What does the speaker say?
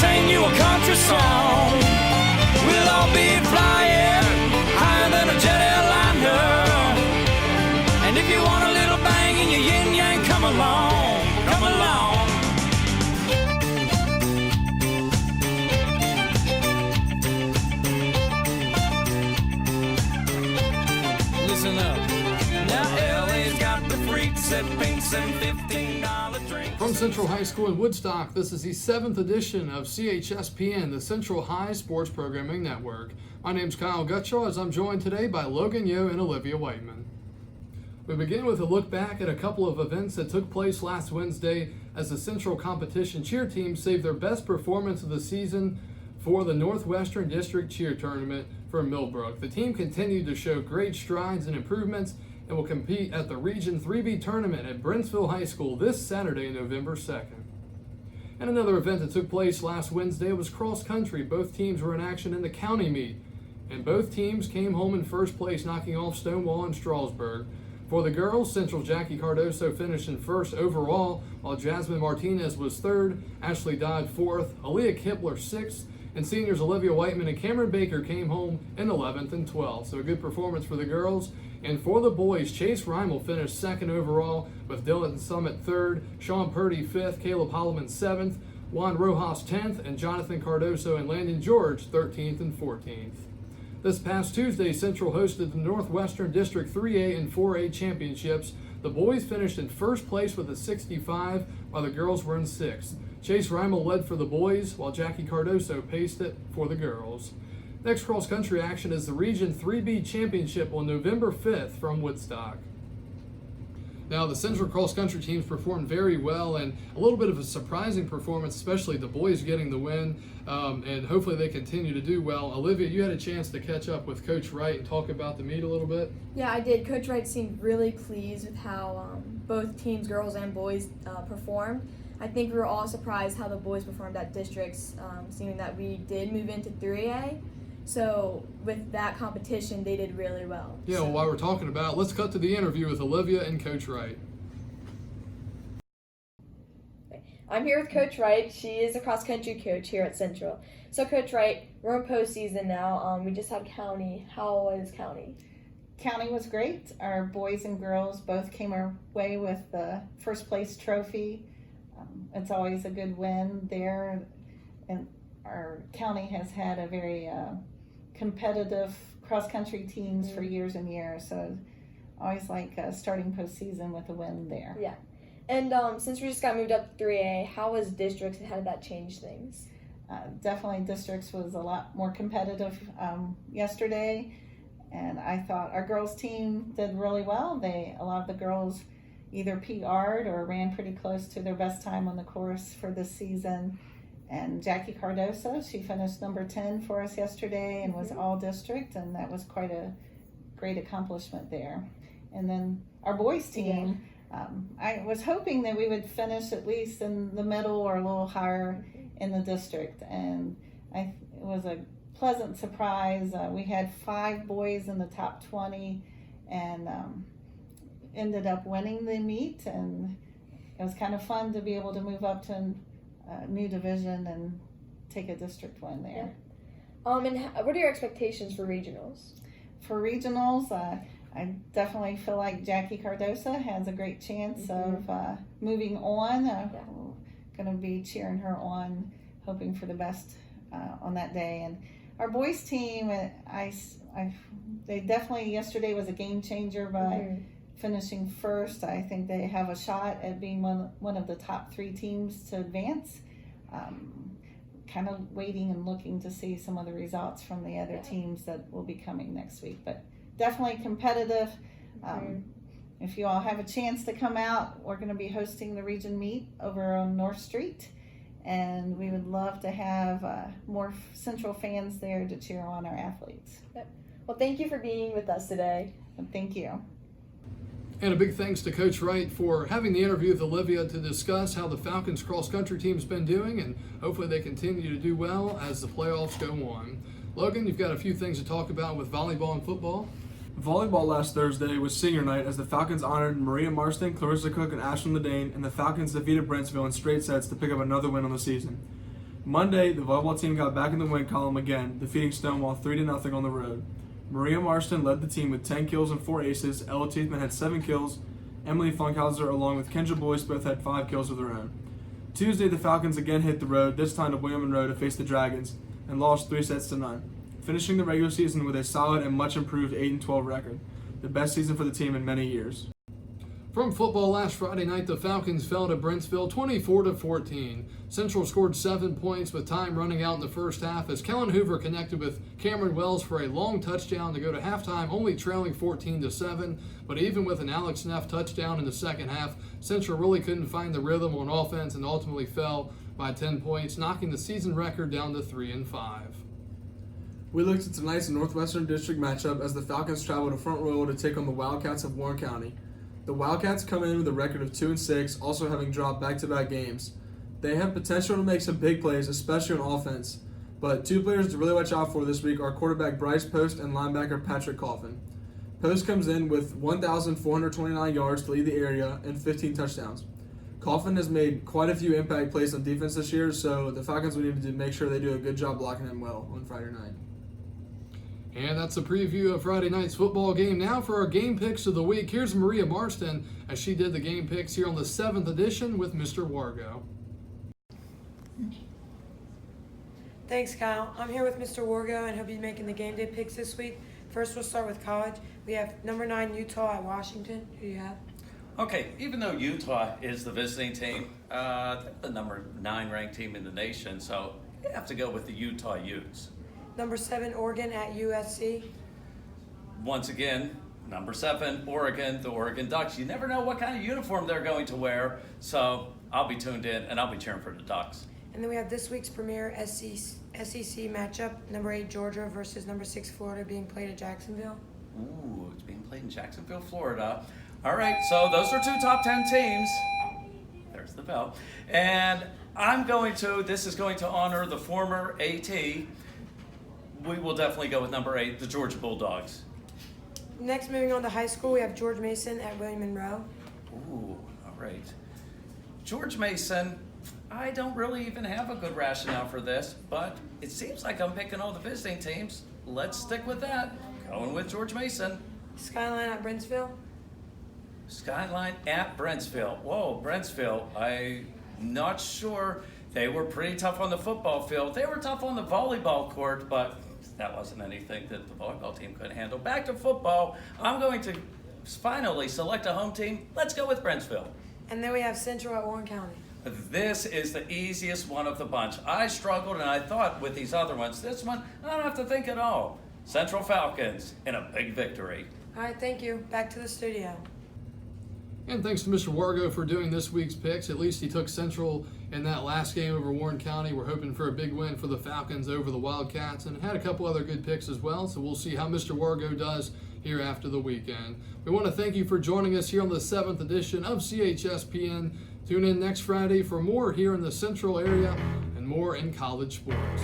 sing you a country song. We'll all be flying higher than a jet airliner. And if you want a little bang in your yin yang, come along, come along. Listen up. Now LA's got the freaks that pinks and $15 drinks. From Central High School in Woodstock, this is the 7th edition of CHSPN, the Central High Sports Programming Network. My name's Kyle Gutschall, as I'm joined today by Logan Yo and Olivia Whiteman. We begin with a look back at a couple of events that took place last Wednesday as the Central Competition Cheer Team saved their best performance of the season for the Northwestern District Cheer Tournament for Millbrook. The team continued to show great strides and improvements and will compete at the Region 3B tournament at Brentsville High School this Saturday, November 2nd. And another event that took place last Wednesday was cross country. Both teams were in action in the county meet, and both teams came home in first place, knocking off Stonewall and Strasburg. For the girls, Central Jackie Cardoso finished in first overall, while Jasmine Martinez was third, Ashley Dodd fourth, Aaliyah Kipler sixth, and seniors Olivia Whiteman and Cameron Baker came home in 11th and 12th. So a good performance for the girls. And for the boys, Chase Reimel finished second overall, with Dylan Summit third, Sean Purdy fifth, Caleb Holloman seventh, Juan Rojas 10th, and Jonathan Cardoso and Landon George 13th and 14th. This past Tuesday, Central hosted the Northwestern District 3A and 4A championships. The boys finished in first place with a 65, while the girls were in sixth. Chase Reimel led for the boys, while Jackie Cardoso paced it for the girls. Next cross-country action is the Region 3B Championship on November 5th from Woodstock. Now, the Central cross-country teams performed very well, and a little bit of a surprising performance, especially the boys getting the win, and hopefully they continue to do well. Olivia, you had a chance to catch up with Coach Wright and talk about the meet a little bit. Yeah, I did. Coach Wright seemed really pleased with how both teams, girls and boys, performed. I think we were all surprised how the boys performed at districts, seeing that we did move into 3A. So with that competition, they did really well. Yeah, well, while we're talking about it, let's cut to the interview with Olivia and Coach Wright. I'm here with Coach Wright. She is a cross-country coach here at Central. So Coach Wright, we're in postseason now. We just had county. How was county? County was great. Our boys and girls both came our way with the first place trophy. It's always a good win there, and our county has had a very competitive cross-country teams for years and years, so always like starting postseason with a win there. Yeah. And since we just got moved up to 3A, how was districts and how did that change things? Definitely districts was a lot more competitive yesterday, and I thought our girls team did really well. A lot of the girls either PR'd or ran pretty close to their best time on the course for this season. And Jackie Cardoso, she finished number 10 for us yesterday and was all district, and that was quite a great accomplishment there. And then our boys team, I was hoping that we would finish at least in the middle or a little higher in the district, and it was a pleasant surprise. We had 5 boys in the top 20 and ended up winning the meet, and it was kind of fun to be able to move up to new division and take a district win there. Yeah. And what are your expectations for regionals? For regionals, I definitely feel like Jackie Cardoso has a great chance of moving on. Going to be cheering her on, hoping for the best on that day. And our boys team, they definitely, yesterday was a game changer by finishing first. I think they have a shot at being one of the top 3 teams to advance. Kind of waiting and looking to see some of the results from the other teams that will be coming next week, but definitely competitive. If you all have a chance to come out, we're going to be hosting the region meet over on North Street, and we would love to have more Central fans there to cheer on our athletes. Yep. Well, thank you for being with us today. And thank you. And a big thanks to Coach Wright for having the interview with Olivia to discuss how the Falcons cross-country team's been doing, and hopefully they continue to do well as the playoffs go on. Logan, you've got a few things to talk about with volleyball and football. Volleyball last Thursday was senior night as the Falcons honored Maria Marston, Clarissa Cook, and Ashlyn Ledane, and the Falcons defeated Brentsville in straight sets to pick up another win on the season. Monday, the volleyball team got back in the win column again, defeating Stonewall 3-0 on the road. Maria Marston led the team with 10 kills and 4 aces. Ella Toothman had 7 kills. Emily Funkhauser, along with Kendra Boyce, both had 5 kills of their own. Tuesday, the Falcons again hit the road, this time to William Monroe to face the Dragons, and lost 3-0, finishing the regular season with a solid and much improved 8-12 record, the best season for the team in many years. From football last Friday night, the Falcons fell to Brentsville 24-14. Central scored 7 points with time running out in the first half as Kellen Hoover connected with Cameron Wells for a long touchdown to go to halftime, only trailing 14-7. But even with an Alex Neff touchdown in the second half, Central really couldn't find the rhythm on offense and ultimately fell by 10 points, knocking the season record down to 3-5. We looked at tonight's Northwestern District matchup as the Falcons traveled to Front Royal to take on the Wildcats of Warren County. The Wildcats come in with a record of 2-6, also having dropped back-to-back games. They have potential to make some big plays, especially on offense, but 2 players to really watch out for this week are quarterback Bryce Post and linebacker Patrick Coffin. Post comes in with 1,429 yards to lead the area and 15 touchdowns. Coffin has made quite a few impact plays on defense this year, so the Falcons will need to make sure they do a good job blocking him well on Friday night. And that's a preview of Friday night's football game. Now for our game picks of the week. Here's Maria Marston as she did the game picks here on the 7th edition with Mr. Wargo. Thanks, Kyle. I'm here with Mr. Wargo, and he'll be making the game day picks this week. First, we'll start with college. We have number 9 Utah at Washington. Who do you have? Okay, even though Utah is the visiting team, they're the number 9 ranked team in the nation, so you have to go with the Utah Utes. Number 7 Oregon at USC. Once again, number 7 Oregon, the Oregon Ducks. You never know what kind of uniform they're going to wear, so I'll be tuned in and I'll be cheering for the Ducks. And then we have this week's premier SEC matchup, number 8 Georgia versus number 6 Florida, being played at Jacksonville. Ooh, it's being played in Jacksonville, Florida. All right, so those are 2 top 10 teams. There's the bell. And this is going to honor the former AT. We will definitely go with number 8, the Georgia Bulldogs. Next, moving on to high school, we have George Mason at William Monroe. Ooh, all right. George Mason, I don't really even have a good rationale for this, but it seems like I'm picking all the visiting teams. Let's stick with that. Going with George Mason. Skyline at Brentsville. Skyline at Brentsville. Whoa, Brentsville. I'm not sure. They were pretty tough on the football field. They were tough on the volleyball court, but that wasn't anything that the volleyball team couldn't handle. Back to football. I'm going to finally select a home team. Let's go with Brentsville. And then we have Central at Warren County. This is the easiest one of the bunch. I struggled and I thought with these other ones, this one, I don't have to think at all. Central Falcons in a big victory. All right, thank you. Back to the studio. And thanks to Mr. Wargo for doing this week's picks. At least he took Central in that last game over Warren County. We're hoping for a big win for the Falcons over the Wildcats, and had a couple other good picks as well. So we'll see how Mr. Wargo does here after the weekend. We want to thank you for joining us here on the 7th edition of CHSPN. Tune in next Friday for more here in the Central area and more in college sports.